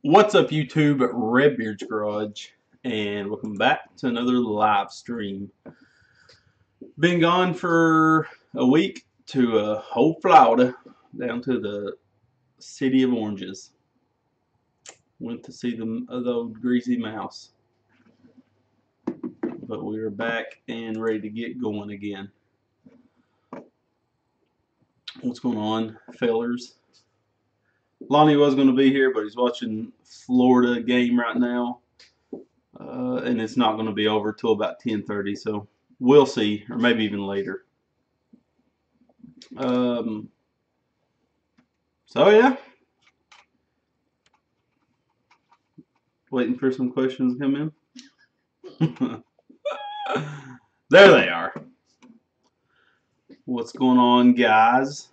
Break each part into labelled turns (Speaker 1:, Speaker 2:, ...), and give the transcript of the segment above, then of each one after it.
Speaker 1: What's up, YouTube? Redbeard's Garage, and welcome back to another live stream. Been gone for a week to whole Florida, down to the city of oranges. Went to see the old greasy mouse, but we are back and ready to get going again. What's going on, fellers? Lonnie was going to be here, but he's watching Florida game right now. And it's not going to be over till about 10:30, so we'll see, or maybe even later. So yeah, waiting for some questions to come in. There they are. What's going on, guys?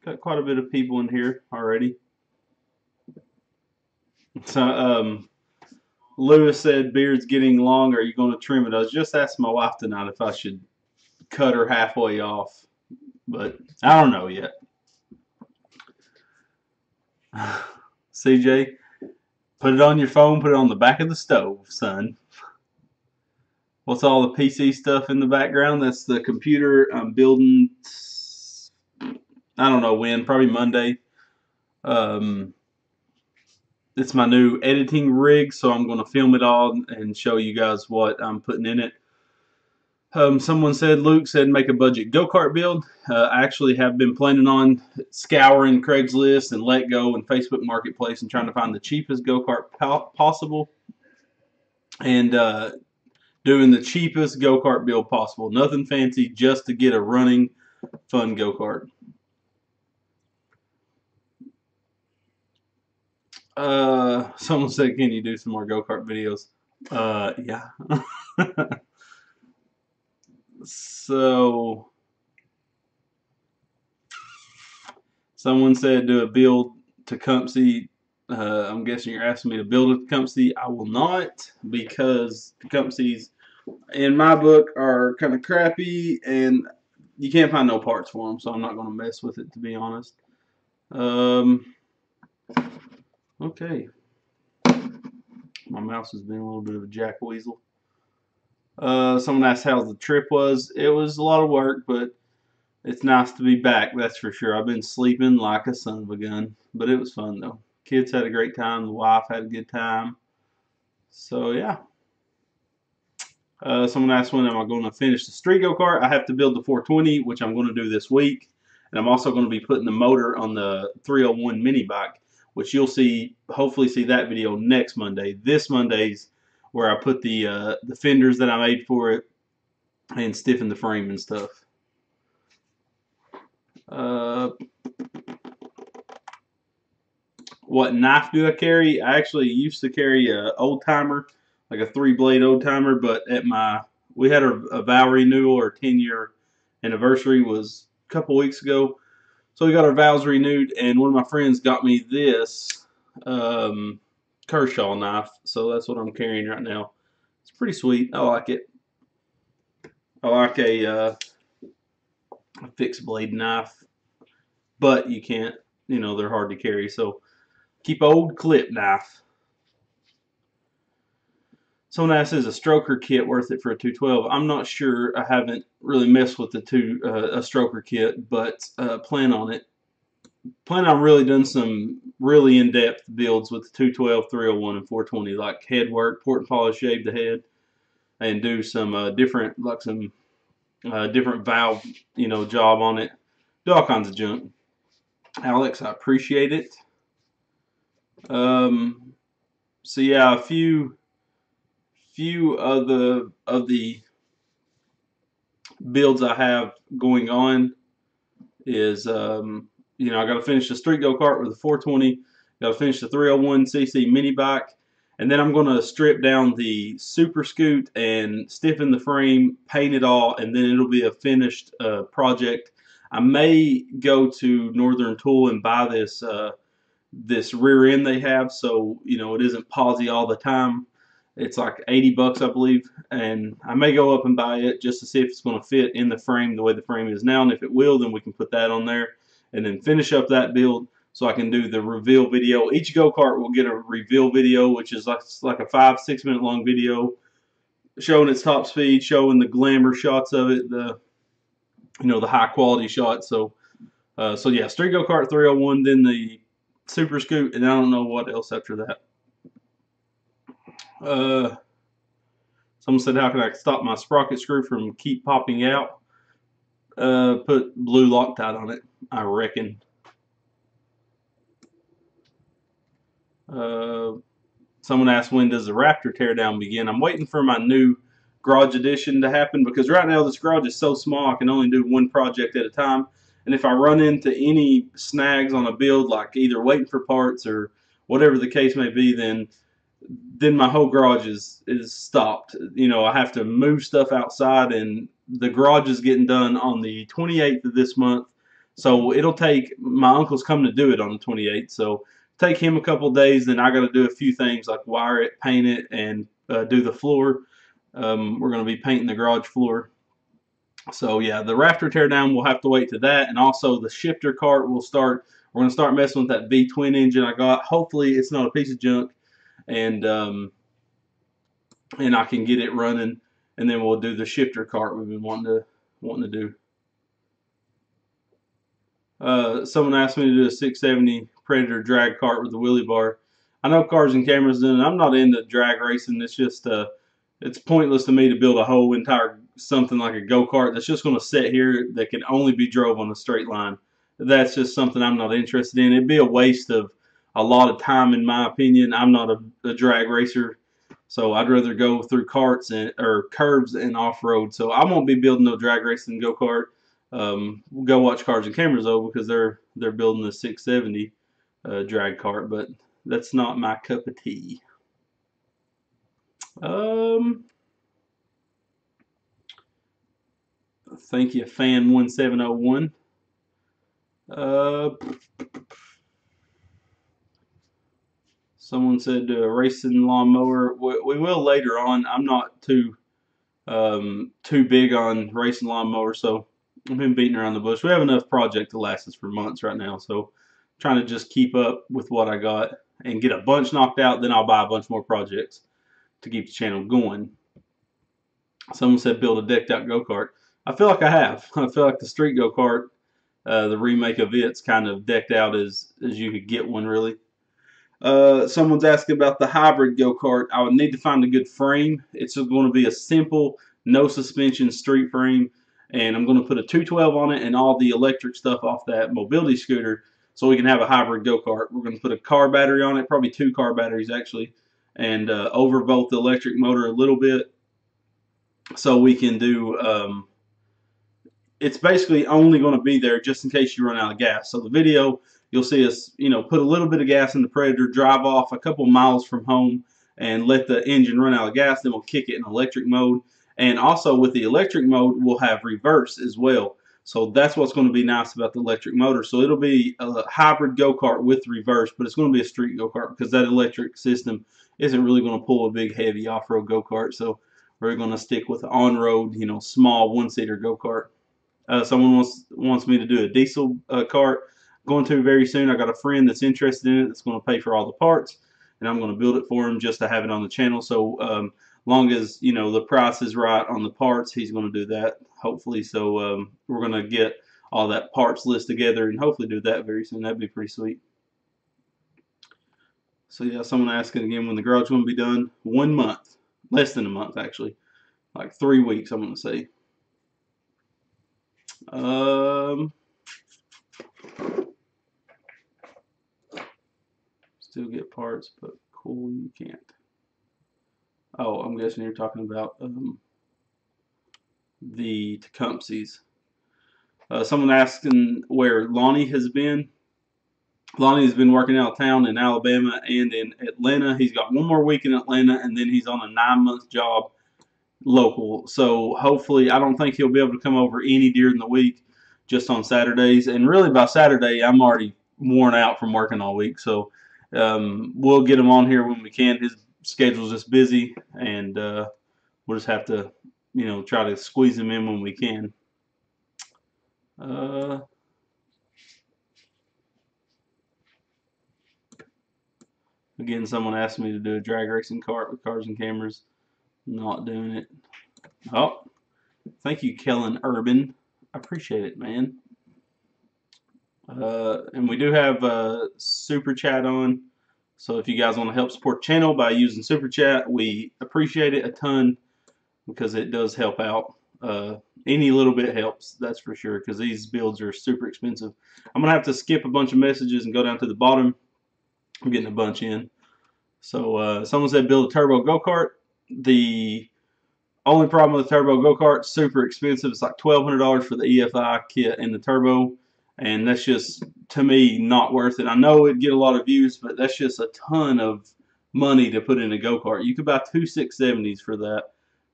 Speaker 1: Got quite a bit of people in here already. So Lewis said beard's getting long. Are you going to trim it? I was just asking my wife tonight if I should cut her halfway off, but I don't know yet. CJ, put it on your phone, put it on the back of the stove, son. What's all the PC stuff in the background? That's the computer I'm building. I don't know when, probably Monday. It's my new editing rig, so I'm going to film it all and show you guys what I'm putting in it. Someone said, Luke said, make a budget go-kart build. I actually have been planning on scouring Craigslist and Let Go and Facebook Marketplace and trying to find the cheapest go-kart possible. And doing the cheapest go-kart build possible. Nothing fancy, just to get a running, fun go-kart. Someone said, can you do some more go-kart videos? Yeah. So, someone said do a build to Tecumseh. I'm guessing you're asking me to build a Tecumseh. I will not, because Tecumsehs, in my book, are kind of crappy, and you can't find no parts for them, so I'm not going to mess with it, to be honest. Okay. My mouse has been a little bit of a jackweasel. Someone asked how the trip was. It was a lot of work, but it's nice to be back, that's for sure. I've been sleeping like a son of a gun, but it was fun, though. Kids had a great time. The wife had a good time. So, yeah. Someone asked when am I going to finish the street go-kart. I have to build the 420, which I'm going to do this week. And I'm also going to be putting the motor on the 301 mini bike, which you'll see, hopefully see that video next Monday. This Monday's where I put the fenders that I made for it and stiffen the frame and stuff. What knife do I carry? I actually used to carry a old timer, like a 3-blade old timer, but we had a vow renewal, or 10-year anniversary was a couple weeks ago. So we got our vows renewed, and one of my friends got me this Kershaw knife, so that's what I'm carrying right now. It's pretty sweet. I like it. I like a fixed blade knife, but you can't, they're hard to carry, so keep an old clip knife. Someone asks, is a stroker kit worth it for a 212? I'm not sure. I haven't really messed with a stroker kit, but plan on it. Plan on really doing some really in-depth builds with the 212, 301, and 420, like head work, port and polish, shave the head, and do some different valve, job on it. Do all kinds of junk. Alex, I appreciate it. So yeah, a few of the builds I have going on is I got to finish the street go-kart with the 420, got to finish the 301cc mini bike, and then I'm going to strip down the super scoot and stiffen the frame, paint it all, and then it'll be a finished project. I may go to Northern Tool and buy this rear end they have, so it isn't pausey all the time. It's like 80 bucks, I believe, and I may go up and buy it just to see if it's going to fit in the frame the way the frame is now, and if it will, then we can put that on there and then finish up that build, so I can do the reveal video. Each go-kart will get a reveal video, which is like a 5-6 minute long video showing its top speed, showing the glamour shots of it, the the high quality shots. So yeah, Street Go-Kart 301, then the Super Scoot, and I don't know what else after that. Someone said, how can I stop my sprocket screw from keep popping out? Put blue Loctite on it, I reckon. Someone asked, when does the Raptor teardown begin? I'm waiting for my new garage edition to happen, because right now this garage is so small I can only do one project at a time. And if I run into any snags on a build, like either waiting for parts or whatever the case may be, then my whole garage is stopped. I have to move stuff outside, and the garage is getting done on the 28th of this month. So it'll take, my uncle's coming to do it on the 28th. So take him a couple of days. Then I got to do a few things like wire it, paint it, and do the floor. We're going to be painting the garage floor. So yeah, the Raptor teardown, we'll have to wait to that, and also the shifter cart will start. We're going to start messing with that V-twin engine I got. Hopefully it's not a piece of junk, and I can get it running, and then we'll do the shifter cart we've been wanting to do. Someone asked me to do a 670 Predator drag cart with the wheelie bar. I know Cars and Cameras doing it. I'm not into drag racing. It's just it's pointless to me to build a whole entire something like a go-kart that's just going to sit here that can only be drove on a straight line. That's just something I'm not interested in. It'd be a waste of a lot of time, in my opinion. I'm not a drag racer, so I'd rather go through carts or curves and off-road. So I won't be building no drag racing go-kart. We'll go watch Cars and Cameras though, because they're building the 670 drag cart, but that's not my cup of tea. Thank you, fan 1701. Someone said a racing lawnmower. We will later on. I'm not too big on racing lawnmowers, so I've been beating around the bush. We have enough project to last us for months right now, so trying to just keep up with what I got and get a bunch knocked out. Then I'll buy a bunch more projects to keep the channel going. Someone said build a decked out go-kart. I feel like I have. I feel like the street go-kart, the remake of it's kind of decked out as you could get one, really. Someone's asking about the hybrid go-kart. I would need to find a good frame. It's going to be a simple, no suspension street frame, and I'm going to put a 212 on it and all the electric stuff off that mobility scooter, so we can have a hybrid go-kart. We're going to put a car battery on it, probably 2 car batteries actually, and overvolt the electric motor a little bit, so we can do it's basically only going to be there just in case you run out of gas. So the video, you'll see us, put a little bit of gas in the Predator, drive off a couple miles from home, and let the engine run out of gas. Then we'll kick it in electric mode. And also with the electric mode, we'll have reverse as well. So that's what's going to be nice about the electric motor. So it'll be a hybrid go-kart with reverse, but it's going to be a street go-kart because that electric system isn't really going to pull a big, heavy off-road go-kart. So we're going to stick with the on-road, small one-seater go-kart. Someone wants me to do a diesel cart. Going to very soon. I got a friend that's interested in it that's going to pay for all the parts, and I'm going to build it for him just to have it on the channel. So long as the price is right on the parts, he's going to do that hopefully. So we're going to get all that parts list together and hopefully do that very soon. That'd be pretty sweet. So yeah, someone asking again when the garage going to be done. 1 month, less than a month actually, like 3 weeks. I'm going to say. Still get parts, but cool, you can't. Oh, I'm guessing you're talking about the Tecumsehs. Someone asking where Lonnie has been. Lonnie has been working out of town in Alabama and in Atlanta. He's got 1 more week in Atlanta, and then he's on a 9-month job local. So hopefully, I don't think he'll be able to come over any during the week, just on Saturdays. And really, by Saturday, I'm already worn out from working all week. So we'll get him on here when we can. His schedule's just busy, and we'll just have to, try to squeeze him in when we can. Again, someone asked me to do a drag racing kart with cars and cameras. Not doing it. Oh, thank you, Kellen Urban. I appreciate it, man. And we do have Super Chat on. So if you guys want to help support the channel by using Super Chat, we appreciate it a ton because it does help out. Any little bit helps, that's for sure, because these builds are super expensive. I'm going to have to skip a bunch of messages and go down to the bottom. I'm getting a bunch in. So someone said build a turbo go-kart. The only problem with the turbo go-kart, super expensive. It's like $1,200 for the EFI kit and the turbo, and that's just, to me, not worth it. I know it'd get a lot of views, but that's just a ton of money to put in a go-kart. You could buy two 670s for that.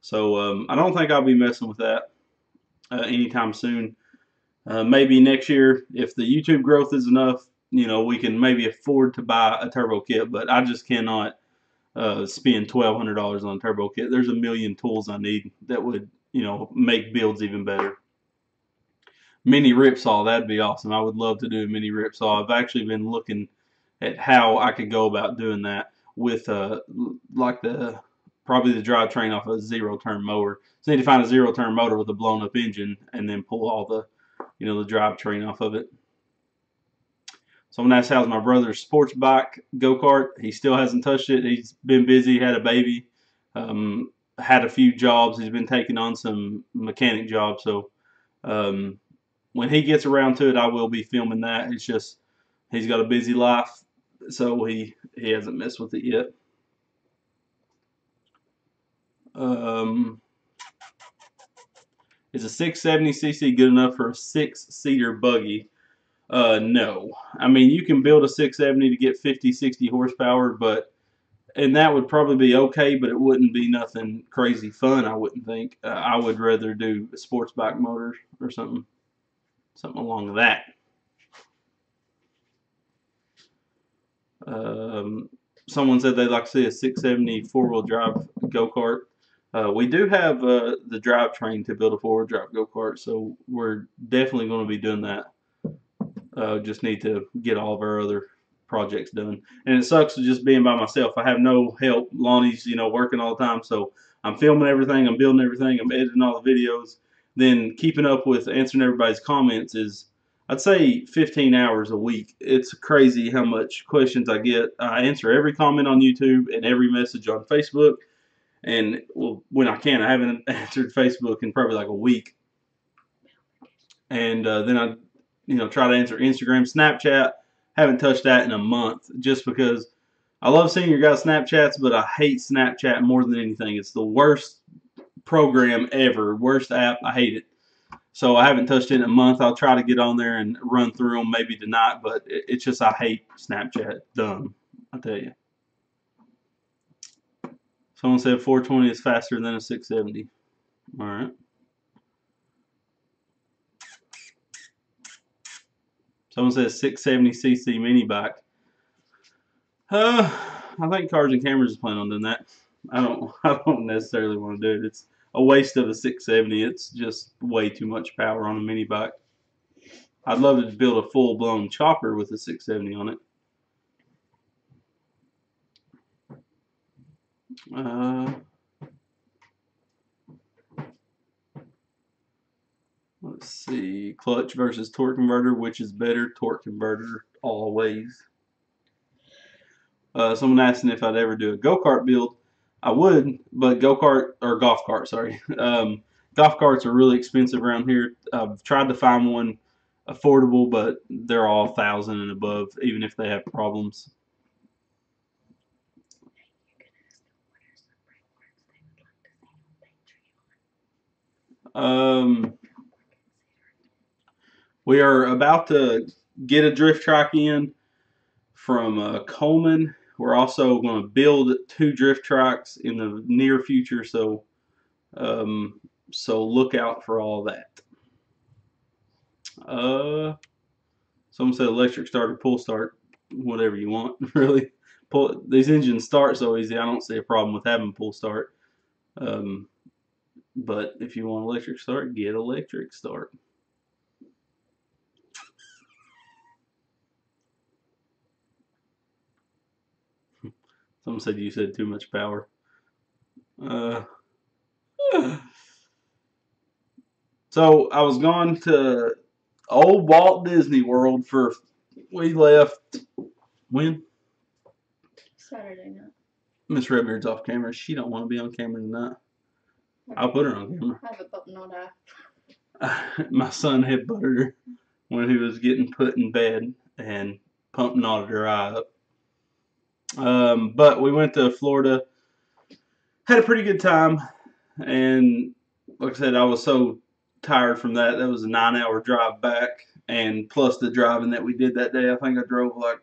Speaker 1: So I don't think I'll be messing with that anytime soon. Maybe next year, if the YouTube growth is enough, we can maybe afford to buy a turbo kit, but I just cannot spend $1,200 on a turbo kit. There's a million tools I need that would, make builds even better. Mini ripsaw, that'd be awesome. I would love to do a mini ripsaw. I've actually been looking at how I could go about doing that with like probably the drivetrain off a zero-turn mower. So I need to find a zero-turn motor with a blown-up engine and then pull all the, the drivetrain off of it. Someone asked how's my brother's sports bike go-kart. He still hasn't touched it. He's been busy, had a baby, had a few jobs. He's been taking on some mechanic jobs. So when he gets around to it, I will be filming that. It's just he's got a busy life, so he hasn't messed with it yet. Is a 670cc good enough for a 6-seater buggy? No. I mean, you can build a 670 to get 50, 60 horsepower, and that would probably be okay, but it wouldn't be nothing crazy fun, I wouldn't think. I would rather do a sports bike motor or something along that. Someone said they'd like to see a 670 four-wheel drive go-kart. We do have the drivetrain to build a four-wheel drive go-kart, so we're definitely going to be doing that. Just need to get all of our other projects done. And it sucks just being by myself. I have no help. Lonnie's, working all the time, so I'm filming everything, I'm building everything, I'm editing all the videos. Then keeping up with answering everybody's comments is, I'd say, 15 hours a week. It's crazy how much questions I get. I answer every comment on YouTube and every message on Facebook. And well, when I can, I haven't answered Facebook in probably like a week. And then I try to answer Instagram, Snapchat. Haven't touched that in a month just because I love seeing your guys' Snapchats, but I hate Snapchat more than anything. It's the worst program ever, worst app. I hate it. So I haven't touched it in a month. I'll try to get on there and run through them maybe tonight, but it's just I hate Snapchat. Dumb, I tell you. Someone said 420 is faster than a 670. All right. Someone says 670cc mini bike. I think Cars and Cameras is planning on doing that. I don't necessarily want to do it. It's a waste of a 670. It's just way too much power on a mini bike. I'd love to build a full-blown chopper with a 670 on it. Let's see. Clutch versus torque converter. Which is better? Torque converter always. Someone asking if I'd ever do a go-kart build. I would, but golf cart, sorry. Golf carts are really expensive around here. I've tried to find one affordable, but they're all 1,000 and above, even if they have problems. We are about to get a drift track in from Coleman. We're also going to build 2 drift tracks in the near future, so look out for all that. Someone said electric start or pull start, whatever you want, really. These engines start so easy, I don't see a problem with having pull start. But if you want electric start, get electric start. Someone said you said too much power. So I was gone to old Walt Disney World for. We left when
Speaker 2: Saturday night.
Speaker 1: Miss Redbeard's off camera. She don't want to be on camera tonight. I'll put her on camera.
Speaker 2: I have a button on that.
Speaker 1: My son had buttered her when he was getting put in bed and pump knotted her eye up. But we went to Florida, had a pretty good time, and like I said, I was so tired from that. That was a 9-hour drive back, and plus the driving that we did that day. I think I drove like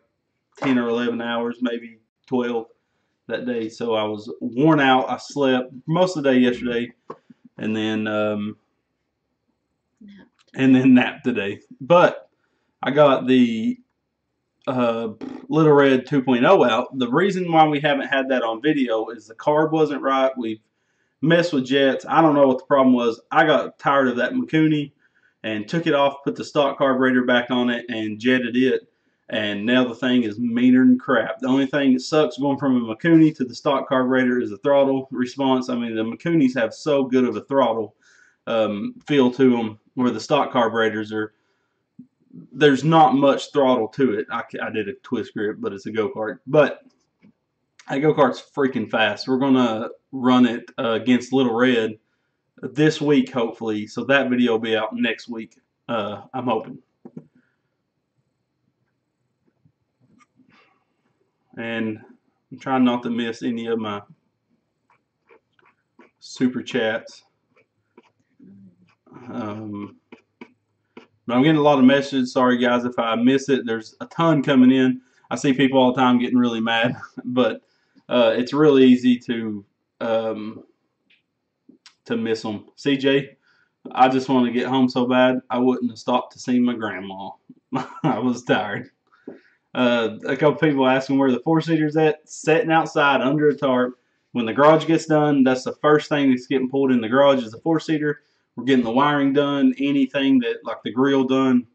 Speaker 1: 10 or 11 hours, maybe 12 that day. So I was worn out. I slept most of the day yesterday, and then napped today. But I got the Little Red 2.0 out. The reason why we haven't had that on video is the carb wasn't right. We've messed with jets. I don't know what the problem was. I got tired of that Mikuni and took it off, put the stock carburetor back on it, and jetted it. And now the thing is meaner than crap. The only thing that sucks going from a Mikuni to the stock carburetor is the throttle response. I mean, the Mikunis have so good of a throttle feel to them, where the stock carburetors are. There's not much throttle to it. I did a twist grip, but it's a go-kart. But a go-kart's freaking fast. We're going to run it against Little Red this week, hopefully. So that video will be out next week, I'm hoping. And I'm trying not to miss any of my super chats. But I'm getting a lot of messages. Sorry, guys, if I miss it. There's a ton coming in. I see people all the time getting really mad, but it's really easy to miss them. CJ, I just want to get home so bad I wouldn't have stopped to see my grandma. I was tired. A couple people asking where the four-seater's at. Sitting outside under a tarp. When the garage gets done, that's the first thing that's getting pulled in the garage is the four-seater. We're getting the wiring done, anything that, like the grill done,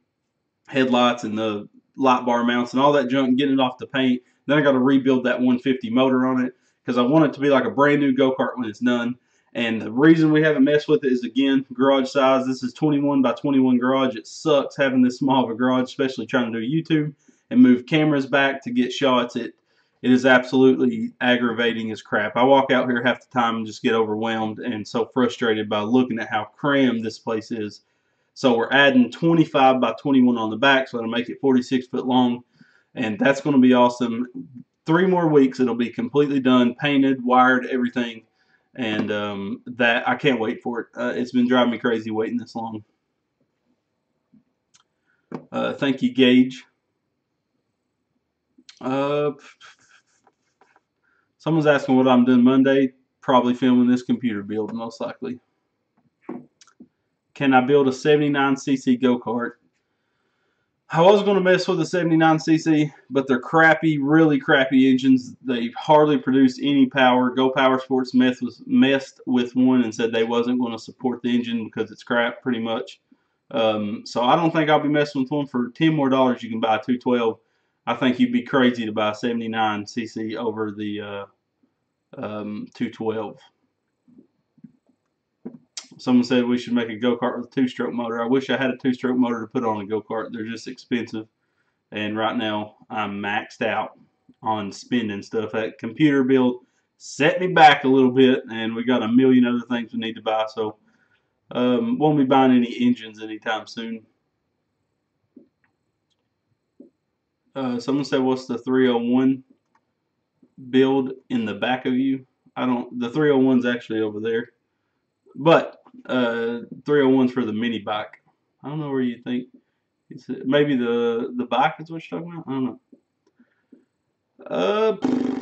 Speaker 1: headlights and the light bar mounts and all that junk, getting it off the paint. Then I got to rebuild that 150 motor on it because I want it to be like a brand new go-kart when it's done. And the reason we haven't messed with it is, again, garage size. This is 21 by 21 garage. It sucks having this small of a garage, especially trying to do YouTube and move cameras back to get shots. It is absolutely aggravating as crap. I walk out here half the time and just get overwhelmed and so frustrated by looking at how crammed this place is. So we're adding 25 by 21 on the back, so it'll make it 46 foot long, and that's going to be awesome. 3 more weeks, it'll be completely done, painted, wired, everything, and that I can't wait for it. It's been driving me crazy waiting this long. Thank you, Gage. Someone's asking what I'm doing Monday. Probably filming this computer build, most likely. Can I build a 79cc go-kart? I was going to mess with the 79cc, but they're crappy, really crappy engines. They hardly produce any power. Go Power Sports messed with one and said they wasn't going to support the engine because it's crap, pretty much. So I don't think I'll be messing with one. For $10 more, you can buy a 212. I think you'd be crazy to buy a 79cc over the 212. Someone said we should make a go-kart with a 2-stroke motor. I wish I had a 2-stroke motor to put on a go-kart. They're just expensive. And right now, I'm maxed out on spending stuff. That computer build set me back a little bit, and we got a million other things we need to buy. So, won't be buying any engines anytime soon. Someone said, what's the 301 build in the back of you? The 301's actually over there. But 301's for the mini bike. I don't know where you think. Maybe the bike is what you're talking about? I don't know.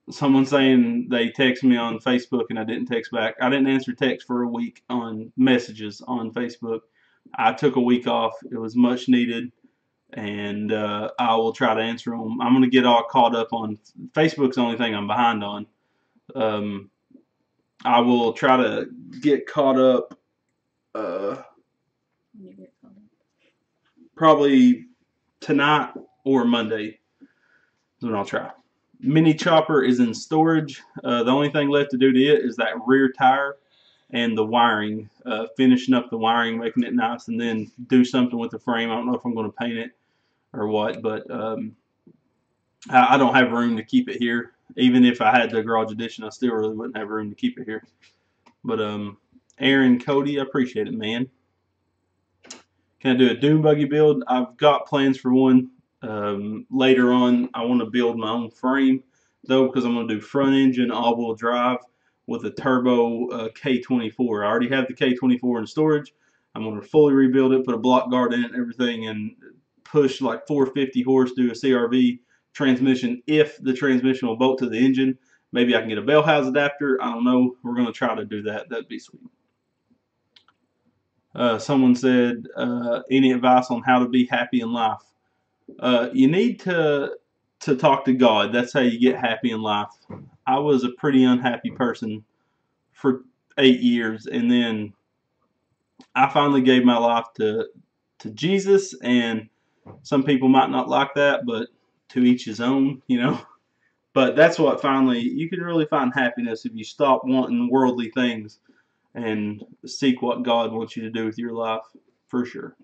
Speaker 1: Someone saying they text me on Facebook and I didn't text back. I didn't answer text for a week on messages on Facebook. I took a week off. It was much needed. And I will try to answer them. I'm going to get all caught up on Facebook's the only thing I'm behind on. I will try to get caught up probably tonight or Monday. what I'll try. Mini chopper is in storage. The only thing left to do to it is that rear tire and the wiring. Finishing up the wiring, making it nice, and then do something with the frame. I don't know if I'm going to paint it or what, but I don't have room to keep it here. Even if I had the garage edition, I still really wouldn't have room to keep it here. But Aaron, Cody, I appreciate it, man. Can I do a dune buggy build? I've got plans for one. Later on, I want to build my own frame, though, because I'm going to do front engine all-wheel drive with a turbo K24. I already have the K24 in storage. I'm going to fully rebuild it, put a block guard in it and everything, and push like 450 horse, do a CRV transmission if the transmission will bolt to the engine. Maybe I can get a bell house adapter. I don't know. We're going to try to do that. That'd be sweet. Someone said, any advice on how to be happy in life? You need to talk to God. That's how you get happy in life. I was a pretty unhappy person for 8 years, and then I finally gave my life to Jesus, and some people might not like that, but to each his own, you know. But that's what finally, you can really find happiness if you stop wanting worldly things and seek what God wants you to do with your life, for sure.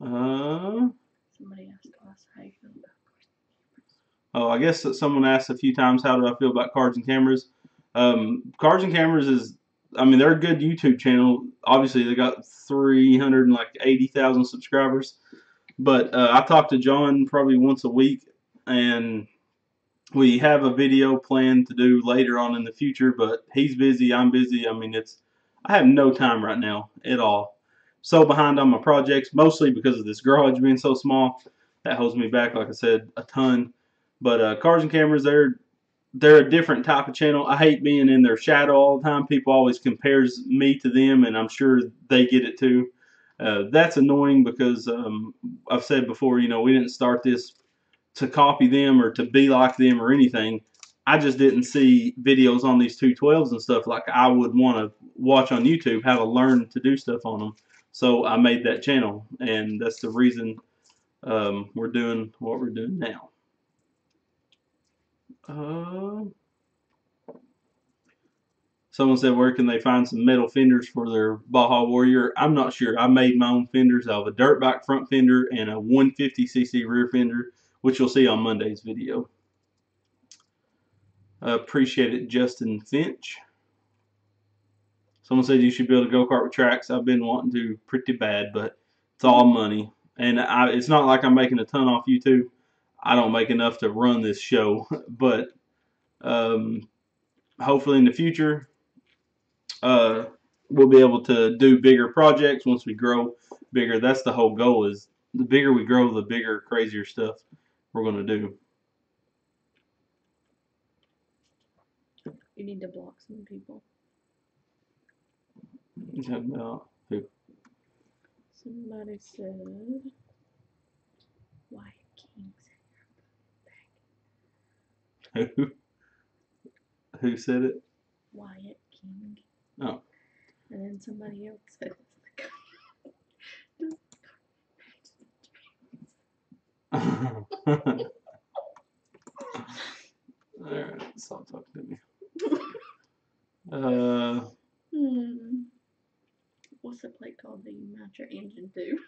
Speaker 2: Somebody asked us how you feel about cards.
Speaker 1: Oh, I guess that someone asked a few times, how do I feel about cards and cameras? Cards and cameras is, I mean, they're a good YouTube channel. Obviously, they got 380,000 subscribers. But I talk to John probably once a week, and we have a video planned to do later on in the future. But he's busy, I'm busy. I mean, I have no time right now at all. So behind on my projects, mostly because of this garage being so small. That holds me back, like I said, a ton. But cars and cameras, they're a different type of channel. I hate being in their shadow all the time. People always compares me to them, and I'm sure they get it too. That's annoying because I've said before, you know, we didn't start this to copy them or to be like them or anything. I just didn't see videos on these 212s and stuff like I would want to watch on YouTube, how to learn to do stuff on them. So I made that channel, and that's the reason we're doing what we're doing now. Someone said, where can they find some metal fenders for their Baja Warrior? I'm not sure. I made my own fenders. I have a dirt bike front fender and a 150cc rear fender, which you'll see on Monday's video. Appreciate it, Justin Finch. Someone said you should build a go-kart with tracks. I've been wanting to pretty bad, but it's all money. And it's not like I'm making a ton off YouTube. I don't make enough to run this show. But hopefully in the future, we'll be able to do bigger projects once we grow bigger. That's the whole goal, is the bigger we grow, the bigger, crazier stuff we're going to do.
Speaker 2: You need to block some people.
Speaker 1: About who?
Speaker 2: Somebody said Wyatt King's
Speaker 1: Who? Who said it?
Speaker 2: Wyatt King.
Speaker 1: Oh.
Speaker 2: And then somebody else said
Speaker 1: Alright, stop talking to me.
Speaker 2: What's the plate called that you mount your engine to?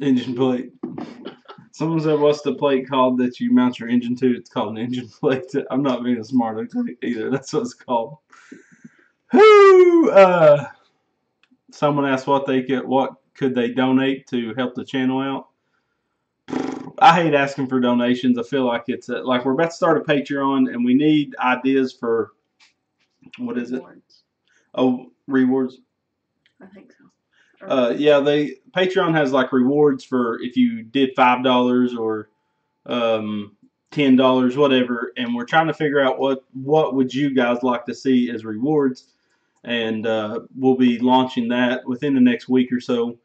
Speaker 1: Engine plate. Someone said, what's the plate called that you mount your engine to? It's called an engine plate. I'm not being a smart either. That's what it's called. Whoo! Someone asked what could they donate to help the channel out. I hate asking for donations. I feel like it's like we're about to start a Patreon, and we need ideas for, what is it? Oh, rewards.
Speaker 2: I think so.
Speaker 1: Yeah, Patreon has like rewards for if you did $5 or $10, whatever, and we're trying to figure out what would you guys like to see as rewards, and we'll be launching that within the next week or so.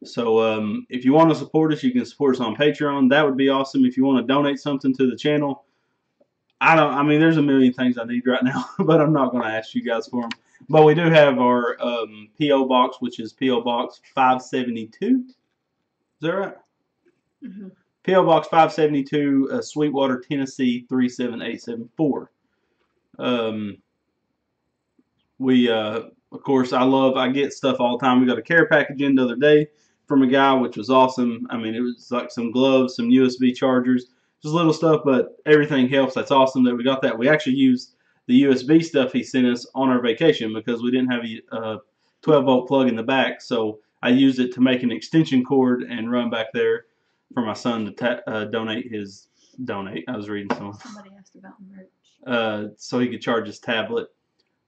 Speaker 1: So if you want to support us, you can support us on Patreon. That would be awesome. If you want to donate something to the channel, I mean, there's a million things I need right now, but I'm not going to ask you guys for them. But we do have our P.O. Box, which is P.O. Box 572. Is that right?
Speaker 2: Mm-hmm.
Speaker 1: P.O. Box 572, Sweetwater, Tennessee 37874. We, of course, I get stuff all the time. We got a care package in the other day from a guy, which was awesome. I mean, it was like some gloves, some USB chargers, just little stuff, but everything helps. That's awesome that we got that. We actually used the USB stuff he sent us on our vacation because we didn't have a 12-volt plug in the back. So I used it to make an extension cord and run back there for my son to donate. I was reading some.
Speaker 2: Somebody asked about merch.
Speaker 1: So he could charge his tablet.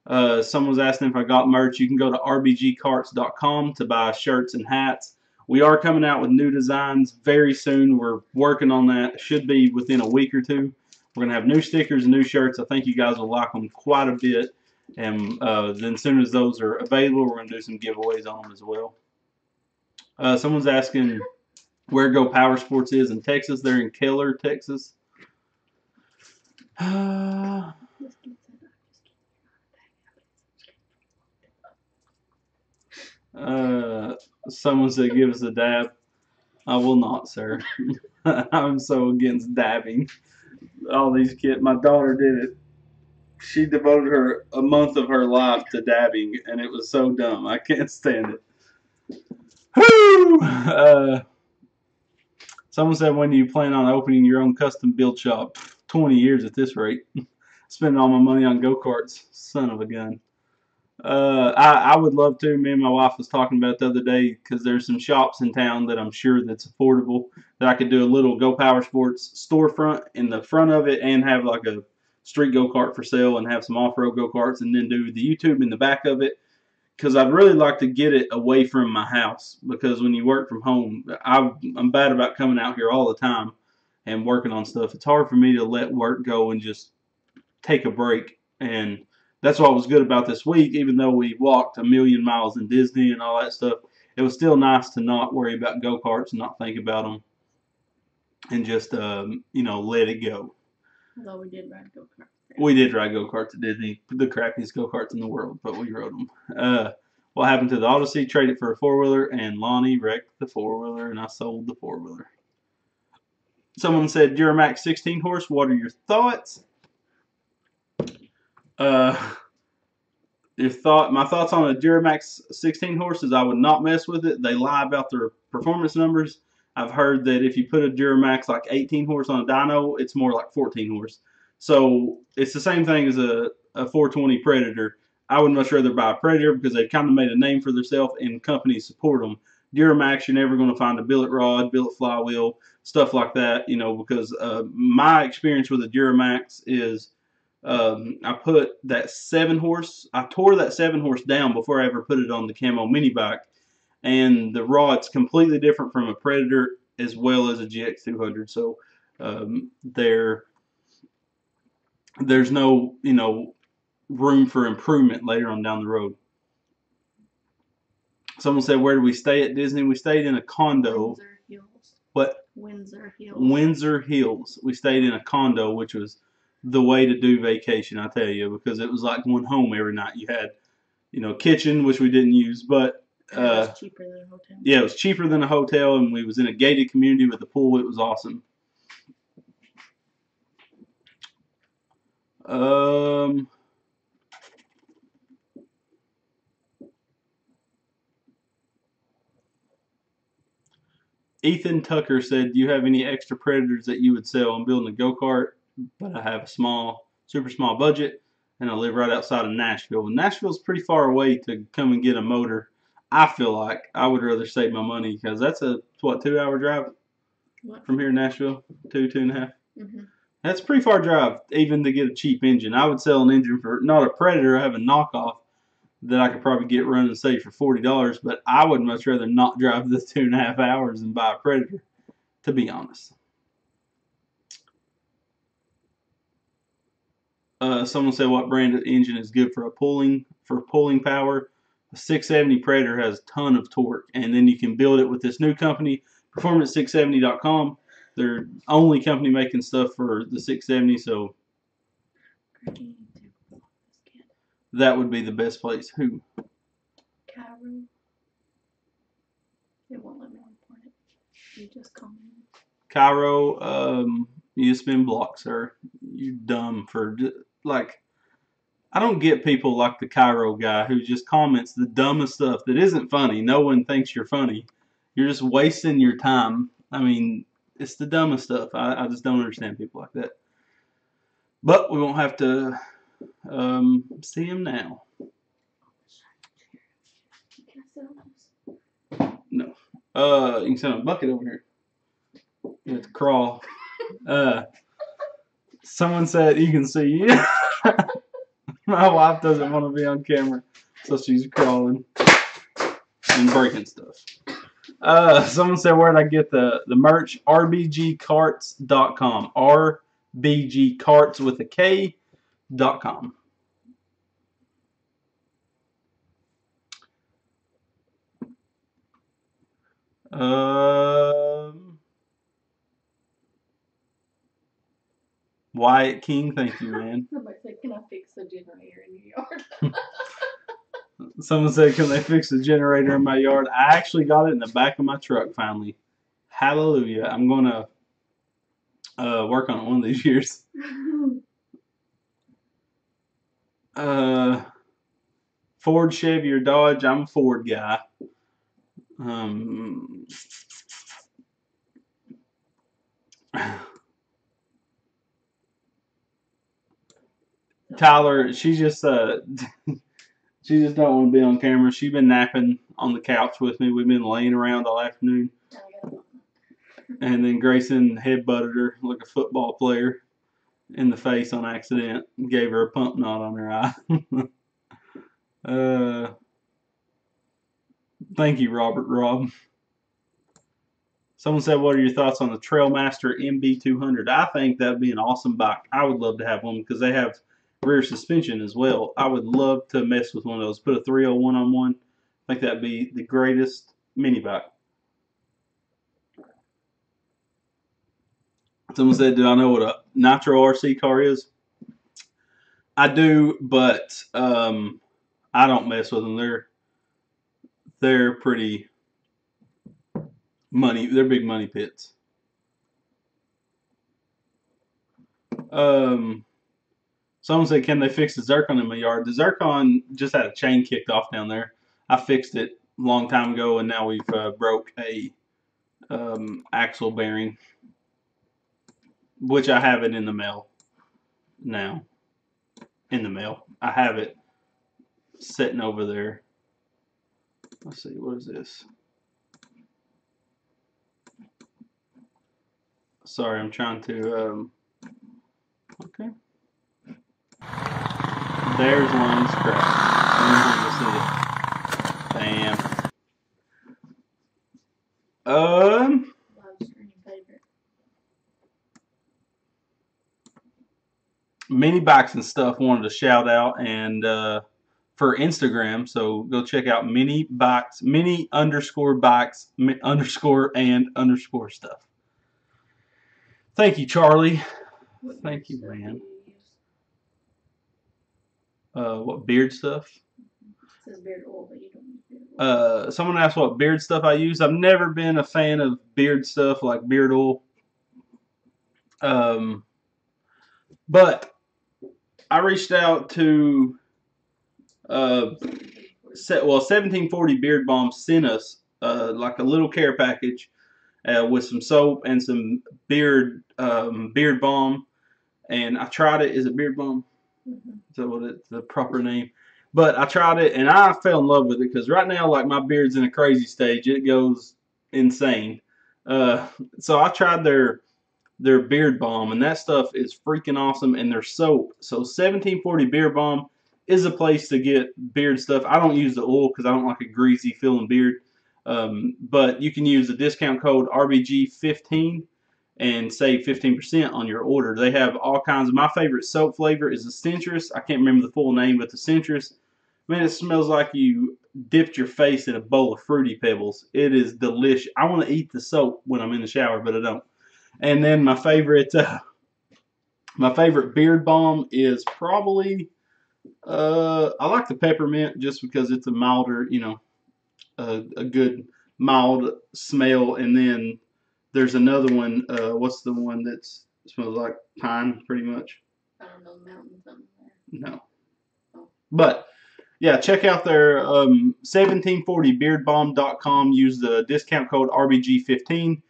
Speaker 1: Someone was asking if I got merch. You can go to rbgcarts.com to buy shirts and hats. We are coming out with new designs very soon. We're working on that. Should be within a week or two. We're going to have new stickers and new shirts. I think you guys will like them quite a bit. And then as soon as those are available, we're going to do some giveaways on them as well. Someone's asking where Go Power Sports is in Texas. They're in Keller, Texas. Someone said give us a dab. I will not, sir. I'm so against dabbing. All these kids. My daughter did it. She devoted a month of her life to dabbing, and it was so dumb. I can't stand it. Whoo! Someone said, when do you plan on opening your own custom build shop? 20 years at this rate. Spending all my money on go-karts. Son of a gun. I would love to. Me and my wife was talking about it the other day because there's some shops in town that I'm sure that's affordable that I could do a little Go Power Sports storefront in the front of it and have like a street go-kart for sale and have some off-road go-karts and then do the YouTube in the back of it because I'd really like to get it away from my house because when you work from home, I'm bad about coming out here all the time and working on stuff. It's hard for me to let work go and just take a break, and that's what was good about this week. Even though we walked a million miles in Disney and all that stuff, it was still nice to not worry about go-karts and not think about them and just let it go.
Speaker 2: Although we did ride go-kart.
Speaker 1: We did ride go-karts at Disney, the crappiest go-karts in the world, but we rode them. What happened to the Odyssey? Traded for a four-wheeler, and Lonnie wrecked the four-wheeler, and I sold the four-wheeler. Someone said Duramax 16 horse. What are your thoughts? My thoughts on a Duramax 16 horses, I would not mess with it. They lie about their performance numbers. I've heard that if you put a Duramax like 18 horse on a dyno, it's more like 14 horse. So it's the same thing as a 420 Predator. I would much rather buy a Predator because they've kind of made a name for themselves and companies support them. Duramax, you're never going to find a billet rod, billet flywheel, stuff like that, because my experience with a Duramax is I put that 7-horse. I tore that 7-horse down before I ever put it on the camo mini bike, and the rod's completely different from a Predator as well as a GX200. So there's no room for improvement later on down the road. Someone said, where did we stay at Disney? We stayed in a condo.
Speaker 2: Windsor Hills.
Speaker 1: What?
Speaker 2: Windsor Hills.
Speaker 1: Windsor Hills. We stayed in a condo, which was the way to do vacation, I tell you, because it was like going home every night. You had, kitchen, which we didn't use, but
Speaker 2: it was cheaper than a hotel.
Speaker 1: Yeah, it was cheaper than a hotel, and we was in a gated community with a pool. It was awesome. Ethan Tucker said, do you have any extra Predators that you would sell? I'm building a go-kart, but I have a super small budget, and I live right outside of Nashville. And Nashville's pretty far away to come and get a motor. I feel like I would rather save my money because that's a 2-hour drive from here in Nashville? 2.5.
Speaker 2: Mm-hmm.
Speaker 1: That's a pretty far drive, even to get a cheap engine. I would sell an engine for not a Predator. I have a knockoff that I could probably get running, say, for $40, but I would much rather not drive the 2.5 hours and buy a Predator, to be honest. Someone said, what brand of engine is good for pulling power? The 670 Predator has a ton of torque, and then you can build it with this new company, performance670.com. They're the only company making stuff for the 670, so that would be the best place. Who?
Speaker 2: Caru. It won't let me report it. You just call me.
Speaker 1: Cairo, you just been blocked, sir. You dumb for like. I don't get people like the Cairo guy who just comments the dumbest stuff that isn't funny. No one thinks you're funny. You're just wasting your time. I mean, it's the dumbest stuff. I just don't understand people like that. But we won't have to see him now.
Speaker 2: Can I sit on this?
Speaker 1: No. You can sit on a bucket over here. You have to crawl. Someone said you can see you. My wife doesn't want to be on camera, so she's crawling and breaking stuff. Someone said, where'd I get the merch? rbgcarts.com. rbgcarts with a K.com. Wyatt King, thank you, man.
Speaker 2: Somebody said, can I fix the generator in your yard?
Speaker 1: Someone said, can they fix the generator in my yard? I actually got it in the back of my truck finally. Hallelujah. I'm going to work on it one of these years. Ford, Chevy, or Dodge? I'm a Ford guy. Tyler, she just she just don't want to be on camera. She's been napping on the couch with me. We've been laying around all afternoon. And then Grayson headbutted her like a football player in the face on accident and gave her a pump knot on her eye. Thank you, Robert Rob. Someone said, what are your thoughts on the Trailmaster MB200? I think that would be an awesome bike. I would love to have one because they have rear suspension as well. I would love to mess with one of those. Put a 301 on one. I think that would be the greatest mini bike. Someone said, do I know what a Nitro RC car is? I do, but I don't mess with them. They're pretty money. They're big money pits. Someone said, can they fix the Zircon in my yard? The Zircon just had a chain kicked off down there. I fixed it a long time ago, and now we've broke a axle bearing, which I have it in the mail now. In the mail. I have it sitting over there. Let's see, what is this? Sorry, I'm trying to, okay. There's one scratch. Bam. Mini bikes and stuff wanted to shout out and for Instagram, so go check out mini bikes, mini underscore bikes underscore and underscore stuff. Thank you, Charlie. Thank you, man. What beard stuff?
Speaker 2: It says beard oil, but you don't use beard oil.
Speaker 1: Someone asked what beard stuff I use. I've never been a fan of beard stuff like beard oil. But I reached out to 1740 Beard Balm sent us like a little care package with some soap and some beard balm, and I tried it. Is it beard balm?
Speaker 2: Mm-hmm.
Speaker 1: Is that what it's the proper name? But I tried it and I fell in love with it because right now, like, my beard's in a crazy stage. It goes insane. So I tried their beard balm, and that stuff is freaking awesome, and their soap. So 1740 Beard Balm is a place to get beard stuff. I don't use the oil because I don't like a greasy feeling beard. But you can use the discount code RBG15 and save 15% on your order. They have all kinds of, my favorite soap flavor is the Citrus. I can't remember the full name, but the Citrus, man, it smells like you dipped your face in a bowl of Fruity Pebbles. It is delicious. I want to eat the soap when I'm in the shower, but I don't. And then my favorite beard balm is probably, I like the peppermint just because it's a milder, a good mild smell. And then There's another one. What's the one that smells like pine, pretty much?
Speaker 2: I don't know, mountain something there.
Speaker 1: No. But yeah, check out their 1740beardbalm.com. Use the discount code RBG15.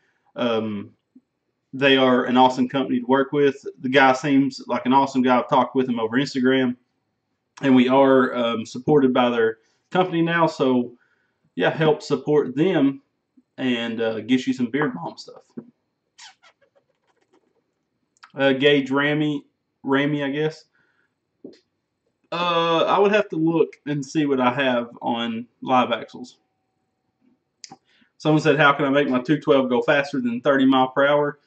Speaker 1: They are an awesome company to work with. The guy seems like an awesome guy. I've talked with him over Instagram, and we are supported by their company now. So yeah, help support them and get you some beard balm stuff. Gauge Rammy, I guess. I would have to look and see what I have on live axles. Someone said, how can I make my 212 go faster than 30 mile per hour?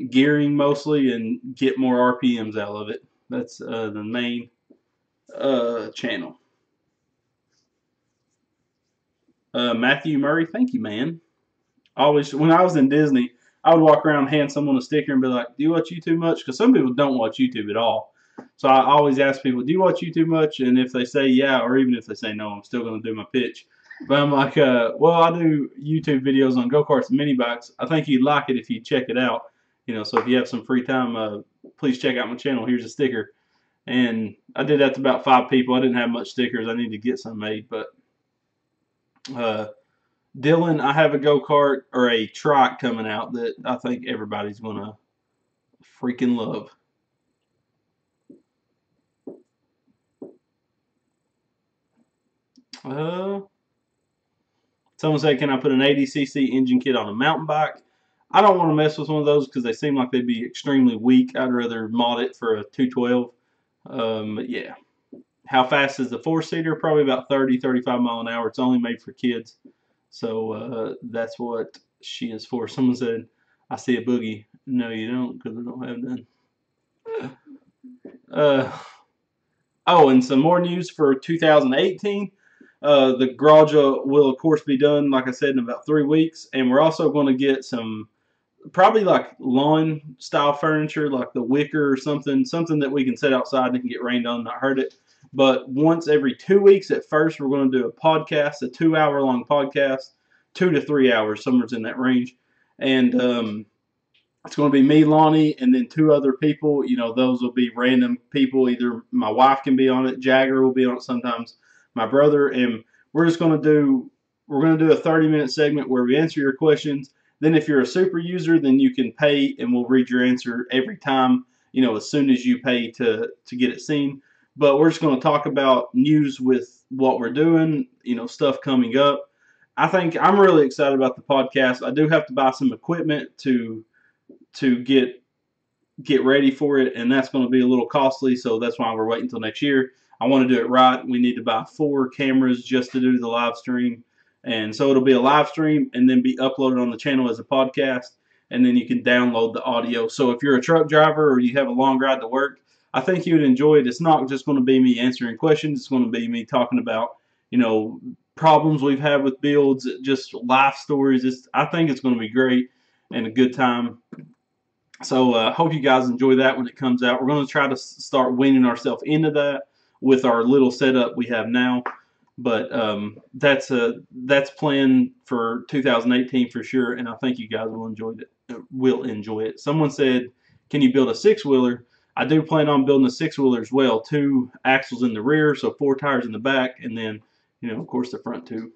Speaker 1: Gearing mostly and get more RPMs out of it. That's the main channel. Matthew Murray, thank you, man. Always, when I was in Disney, I would walk around and hand someone a sticker and be like, do you watch YouTube much? Because some people don't watch YouTube at all. So I always ask people, do you watch YouTube much? And if they say yeah, or even if they say no, I'm still going to do my pitch. But I'm like, well, I do YouTube videos on go-karts and mini bikes. I think you'd like it if you check it out. You know, so if you have some free time, please check out my channel. Here's a sticker. And I did that to about 5 people. I didn't have much stickers. I need to get some made. But Dylan, I have a go-kart or a trike coming out that I think everybody's going to freaking love. Someone said, can I put an 80cc engine kit on a mountain bike? I don't want to mess with one of those because they seem like they'd be extremely weak. I'd rather mod it for a 212. But yeah. How fast is the 4-seater? Probably about 30, 35 mile an hour. It's only made for kids. So that's what she is for. Someone said, I see a boogie. No, you don't, because I don't have none. Oh, and some more news for 2018. The garage will, of course, be done, like I said, in about 3 weeks. And we're also going to get some, probably like lawn-style furniture, like the wicker or something that we can set outside and it can get rained on and not hurt it. But once every 2 weeks at first, we're going to do a podcast, a 2-hour-long podcast, 2 to 3 hours, somewhere in that range. And it's going to be me, Lonnie, and then 2 other people. You know, those will be random people. Either my wife can be on it, Jagger will be on it sometimes, my brother, and we're going to do a 30-minute segment where we answer your questions. Then if you're a super user, then you can pay, and we'll read your answer every time, you know, as soon as you pay to get it seen. But we're just going to talk about news with what we're doing, you know, stuff coming up. I think I'm really excited about the podcast. I do have to buy some equipment to get ready for it, and that's going to be a little costly, so that's why we're waiting until next year. I want to do it right. We need to buy 4 cameras just to do the live stream, and so it'll be a live stream and then be uploaded on the channel as a podcast, and then you can download the audio. So if you're a truck driver or you have a long ride to work, I think you would enjoy it. It's not just going to be me answering questions. It's going to be me talking about, you know, problems we've had with builds, just life stories. I think it's going to be great and a good time. So hope you guys enjoy that when it comes out. We're going to try to start weaning ourselves into that with our little setup we have now. But that's planned for 2018 for sure, and I think you guys will enjoy it. Someone said, can you build a 6-wheeler? I do plan on building a 6-wheeler as well. 2 axles in the rear, so 4 tires in the back, and then, you know, of course, the front 2.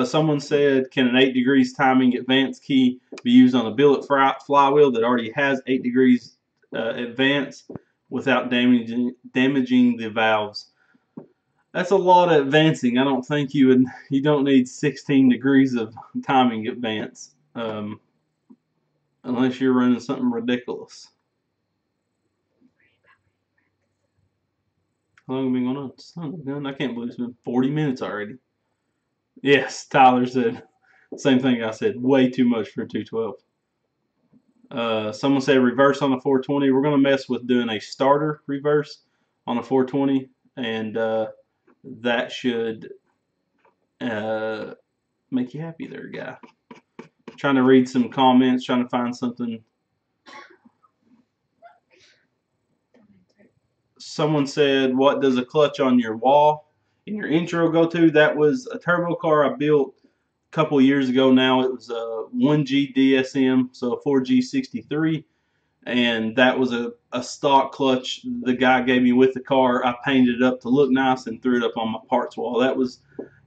Speaker 1: Someone said, can an 8 degrees timing advance key be used on a billet flywheel that already has 8 degrees advance without damaging the valves? That's a lot of advancing. I don't think you don't need 16 degrees of timing advance unless you're running something ridiculous. How long have we been going on? Son of a gun, I can't believe it's been 40 minutes already. Yes, Tyler said same thing I said. Way too much for 212. Someone said reverse on the 420. We're going to mess with doing a starter reverse on a 420, and that should make you happy there, guy. Trying to read some comments, trying to find something. someone said, what does a clutch on your wall in your intro go to? That was a turbo car I built a couple years ago now. It was a 1G DSM, so a 4G63. And that was a stock clutch the guy gave me with the car. I painted it up to look nice and threw it up on my parts wall. That was,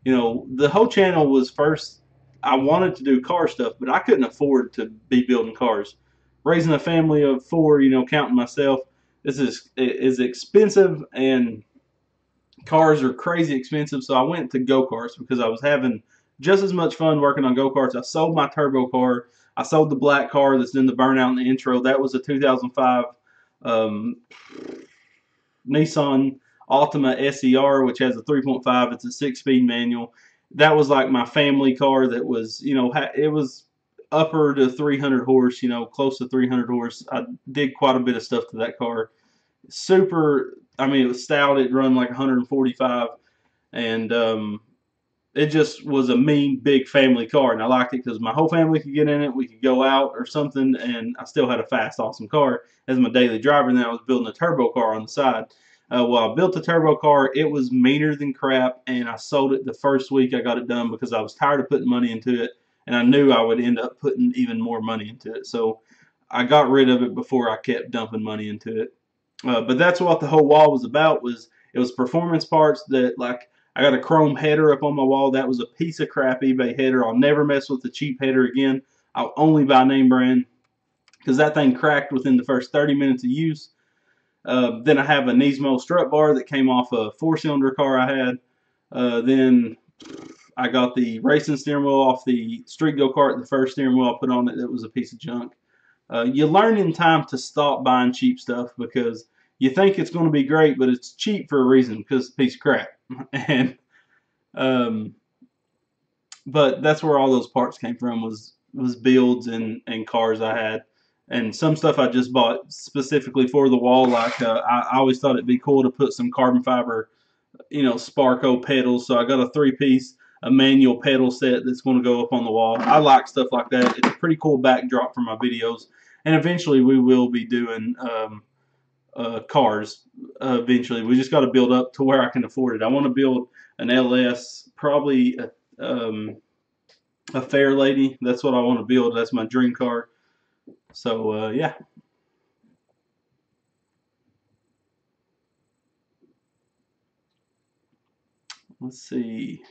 Speaker 1: the whole channel was first, I wanted to do car stuff, but I couldn't afford to be building cars. Raising a family of four, counting myself, this is expensive, and cars are crazy expensive. So I went to go-karts because I was having just as much fun working on go-karts. I sold my turbo car. I sold the black car that's in the burnout in the intro. That was a 2005 um, Nissan Altima SER, which has a 3.5. It's a 6-speed manual. That was like my family car. That was, it was upper to 300 horse, close to 300 horse. I did quite a bit of stuff to that car. Super, I mean, it was stout. It run like 145, and it just was a mean, big family car, and I liked it because my whole family could get in it. We could go out or something, and I still had a fast, awesome car as my daily driver. And then I was building a turbo car on the side. Well, I built the turbo car. It was meaner than crap, and I sold it the first week I got it done because I was tired of putting money into it, and I knew I would end up putting even more money into it. So I got rid of it before I kept dumping money into it. But that's what the whole wall was about. It was performance parts that, like, I got a chrome header up on my wall. That was a piece of crap eBay header. I'll never mess with the cheap header again. I'll only buy name brand because that thing cracked within the first 30 minutes of use. Then I have a Nismo strut bar that came off a 4-cylinder car I had. Then I got the racing steering wheel off the street go-kart. The first steering wheel I put on it, that was a piece of junk. You learn in time to stop buying cheap stuff because you think it's going to be great, but it's cheap for a reason because it's a piece of crap. And but that's where all those parts came from, was builds and cars I had, and some stuff I just bought specifically for the wall. Like I always thought it'd be cool to put some carbon fiber, Sparco pedals. So I got a 3-piece, a manual pedal set that's going to go up on the wall. I like stuff like that. It's a pretty cool backdrop for my videos, and eventually we will be doing cars. Eventually, we just got to build up to where I can afford it. I want to build an LS, probably a Fair Lady. That's what I want to build. That's my dream car. So yeah. Let's see.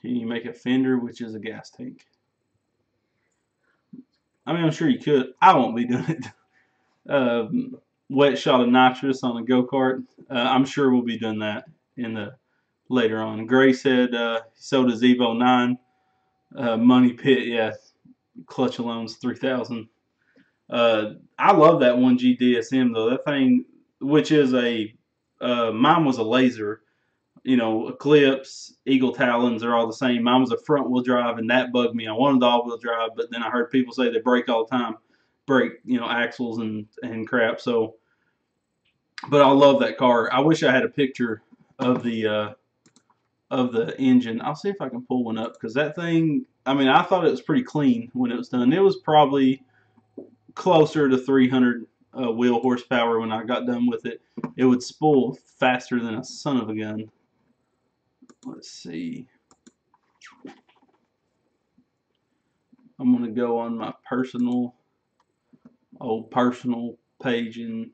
Speaker 1: Can you make a fender, which is a gas tank? I mean, I'm sure you could. I won't be doing it. Wet shot of nitrous on a go-kart. I'm sure we'll be doing that in the later on. Gray said he sold his Evo 9. Money Pit, yeah. Clutch alone's 3,000. I love that 1G DSM though. That thing, which is mine was a laser. Eclipse, Eagle Talons are all the same. Mine was a front wheel drive, and that bugged me. I wanted the all wheel drive, but then I heard people say they break all the time, break axles and crap. So, but I love that car. I wish I had a picture of the engine. I'll see if I can pull one up because that thing. I mean, I thought it was pretty clean when it was done. It was probably closer to 300 wheel horsepower when I got done with it. It would spool faster than a son of a gun. Let's see. I'm going to go on my old personal page and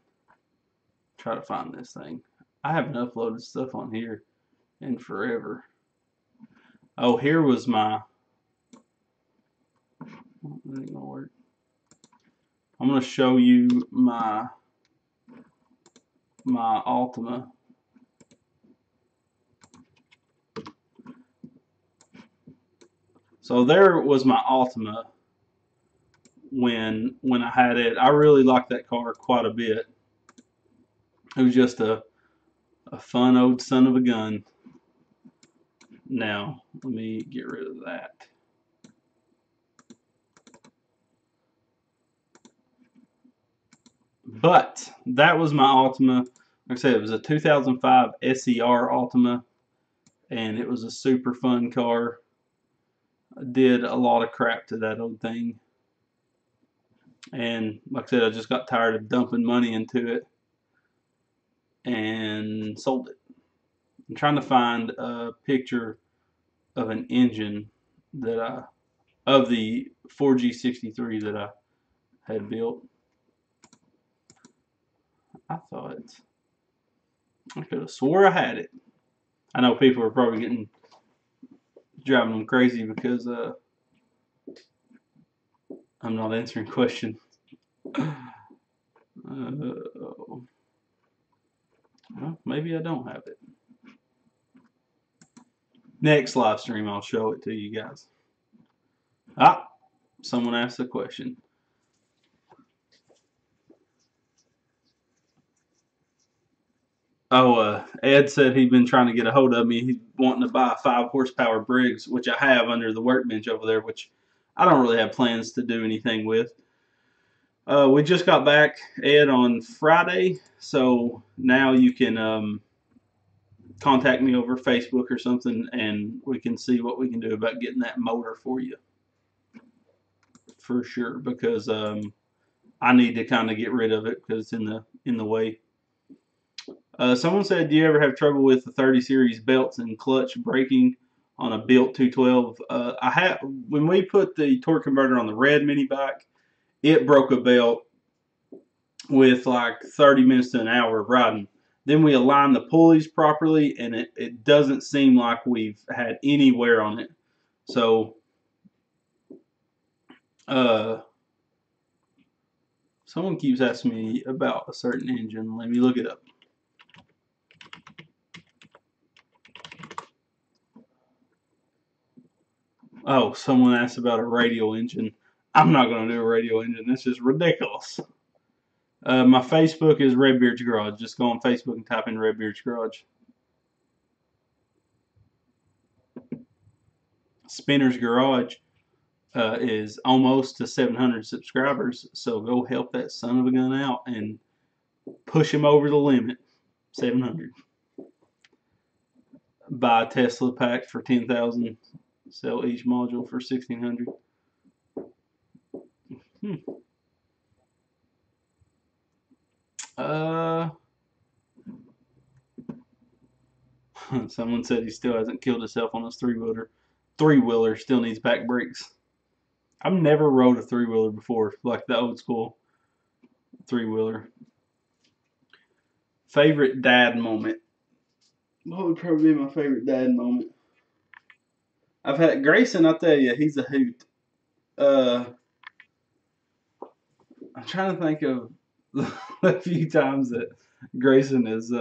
Speaker 1: try to find this thing. I haven't uploaded stuff on here in forever. Oh, here was my. That ain't gonna work. I'm going to show you my Altima. So there was my Altima when I had it. I really liked that car quite a bit. It was just a fun old son of a gun. Now, let me get rid of that. But that was my Altima. Like I said, it was a 2005 SER Altima, and it was a super fun car. I did a lot of crap to that old thing. And like I said, I just got tired of dumping money into it and sold it. I'm trying to find a picture of an engine of the 4G63 that I had built. I thought I could have swore I had it. I know people are probably driving them crazy because I'm not answering questions. Well, maybe I don't have it. Next live stream, I'll show it to you guys. Someone asked a question. Ed said he'd been trying to get a hold of me. He's wanting to buy a 5 horsepower Briggs, which I have under the workbench over there, which I don't really have plans to do anything with. We just got back, Ed, on Friday, so now you can contact me over Facebook or something, and we can see what we can do about getting that motor for you. For sure, because I need to kind of get rid of it because it's in the way. Someone said, do you ever have trouble with the 30 series belts and clutch braking on a built 212? I have. When we put the torque converter on the red mini bike, it broke a belt with like 30 minutes to an hour of riding. Then we aligned the pulleys properly, and it doesn't seem like we've had any wear on it. So, someone keeps asking me about a certain engine. Let me look it up. Oh, someone asked about a radial engine. I'm not going to do a radial engine. This is ridiculous. My Facebook is Redbeard's Garage. Just go on Facebook and type in Redbeard's Garage. Spinner's Garage is almost to 700 subscribers, so go help that son of a gun out and push him over the limit. 700. Buy a Tesla pack for 10,000. Sell each module for 1,600. Someone said he still hasn't killed himself on his three-wheeler. Three-wheeler still needs back brakes. I've never rode a three-wheeler before, like the old school three-wheeler. Favorite dad moment? What would probably be my favorite dad moment? I've had Grayson, I'll tell you, he's a hoot. I'm trying to think of a few times that Grayson has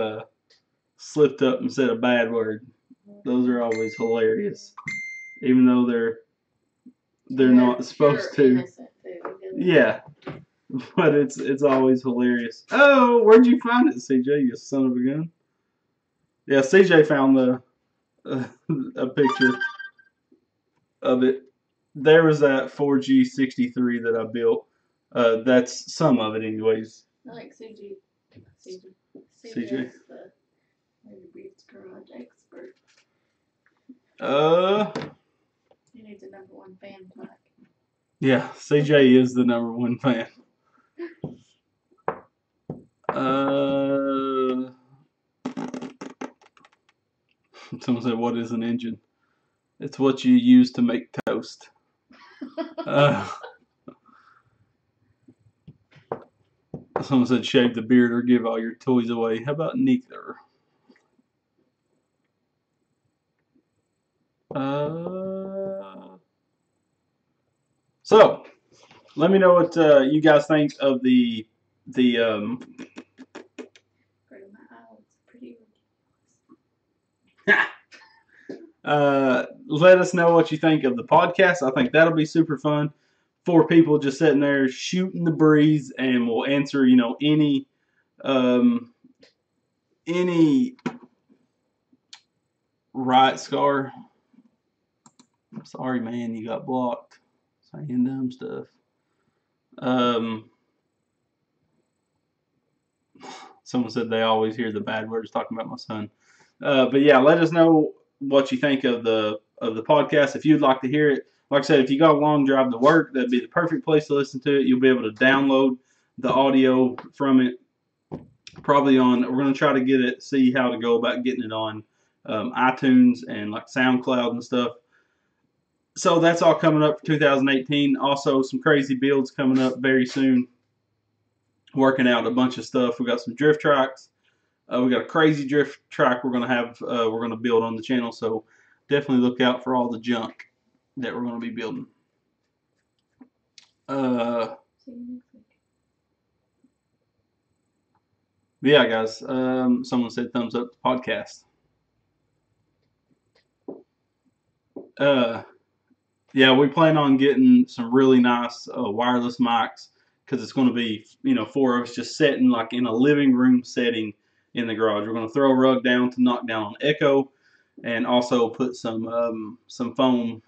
Speaker 1: slipped up and said a bad word. Those are always hilarious, even though they're not supposed to. Yeah, but it's always hilarious. Oh, where'd you find it, CJ? You son of a gun. Yeah, CJ found a picture of it. There was that 4G63 that I built. That's some of it, anyways.
Speaker 2: I like CJ.
Speaker 1: CJ.
Speaker 2: The Redbeard's Garage expert. He needs a #1 fan plaque.
Speaker 1: Yeah, CJ is the #1 fan. Someone said, what is an engine? It's what you use to make toast. Someone said, shave the beard or give all your toys away. How about neither? So, let me know what you guys think of the let us know what you think of the podcast. I think that'll be super fun. 4 people just sitting there shooting the breeze, and we'll answer, any right scar. Sorry, man, you got blocked. Saying dumb stuff. Someone said they always hear the bad words talking about my son. But yeah, let us know what you think of the podcast. If you'd like to hear it, like I said, if you got a long drive to work, that'd be the perfect place to listen to it. You'll be able to download the audio from it. Probably on. We're going to try to get it. See how to go about getting it on iTunes and like SoundCloud and stuff. So that's all coming up for 2018. Also, some crazy builds coming up very soon. Working out a bunch of stuff. We got some drift tracks. We got a crazy drift track we're gonna build on the channel. So definitely look out for all the junk that we're gonna be building.
Speaker 2: See you next week.
Speaker 1: Yeah, guys. Someone said thumbs up the podcast. Yeah, we plan on getting some really nice wireless mics because it's going to be, four of us just sitting like in a living room setting in the garage. We're going to throw a rug down to knock down on echo, and also put some foam,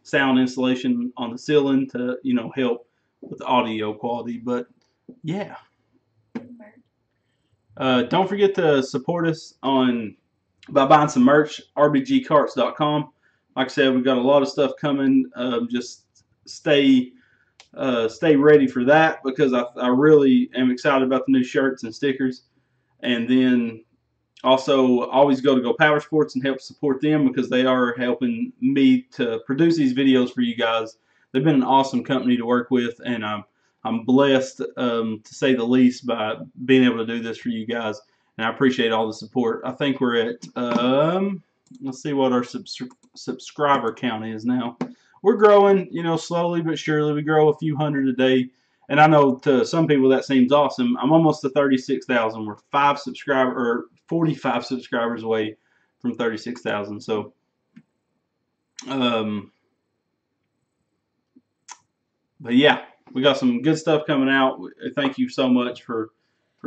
Speaker 1: sound insulation on the ceiling to, help with the audio quality. But yeah, don't forget to support us by buying some merch, rbgcarts.com. Like I said, we've got a lot of stuff coming. Just stay ready for that because I really am excited about the new shirts and stickers. And then also always go to Go Power Sports and help support them because they are helping me to produce these videos for you guys. They've been an awesome company to work with, and I'm blessed to say the least by being able to do this for you guys. And I appreciate all the support. I think we're at let's see what our subscriber count is now. We're growing, slowly but surely. We grow a few hundred a day. And I know to some people that seems awesome. I'm almost to 36,000. We're 45 subscribers away from 36,000. So, but yeah, we got some good stuff coming out. Thank you so much for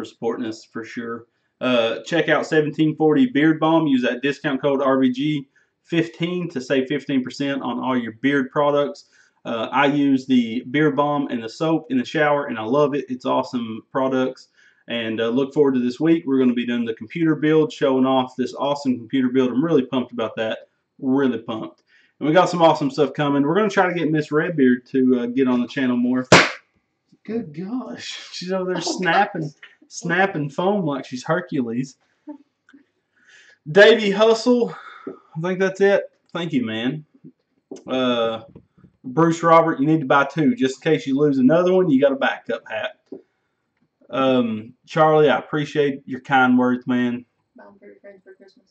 Speaker 1: supporting us for sure. Check out 1740 Beard Balm. Use that discount code RBG15 to save 15% on all your beard products. I use the beard balm and the soap in the shower, and I love it. It's awesome products. And look forward to this week. We're going to be doing the computer build, showing off this awesome computer build. I'm really pumped about that. Really pumped. And we got some awesome stuff coming. We're going to try to get Miss Redbeard to get on the channel more. Good gosh. She's over there snapping foam like she's Hercules. Davey Hustle. I think that's it. Thank you, man. Bruce Robert, you need to buy two. Just in case you lose another one, you got a backup hat. Charlie, I appreciate your kind words, man.
Speaker 2: Buy them for your friends for Christmas.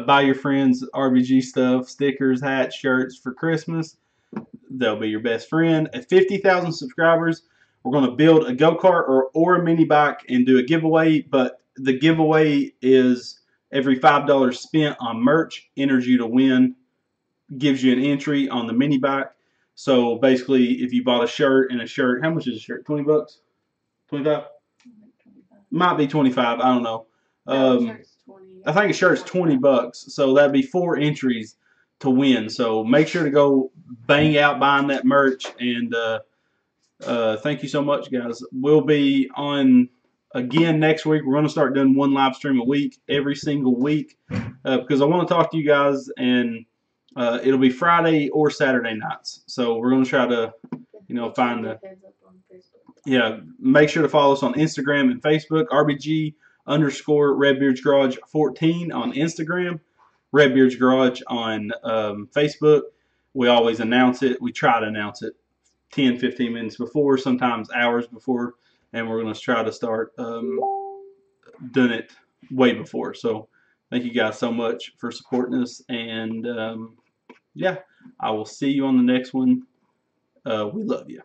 Speaker 1: Buy your friends RBG stuff, stickers, hats, shirts for Christmas. They'll be your best friend. At 50,000 subscribers, we're going to build a go-kart or a mini bike and do a giveaway. But the giveaway is every $5 spent on merch enters you to win, gives you an entry on the mini bike. So basically, if you bought a shirt, how much is a shirt? 20 bucks? 25? Might be 25. I don't know. I think a shirt's 20 bucks. So that'd be 4 entries to win. So make sure to go bang out buying that merch. And thank you so much, guys. We'll be on again next week. We're going to start doing one live stream a week, every single week, because I want to talk to you guys, and it'll be Friday or Saturday nights. So we're going to try to, find the. Yeah, make sure to follow us on Instagram and Facebook, RBG_Redbeard's Garage 14 on Instagram, Redbeard's Garage on Facebook. We always announce it. We try to announce it 10, 15 minutes before, sometimes hours before, and we're going to try to start doing it way before. So thank you guys so much for supporting us, and yeah, I will see you on the next one. We love you.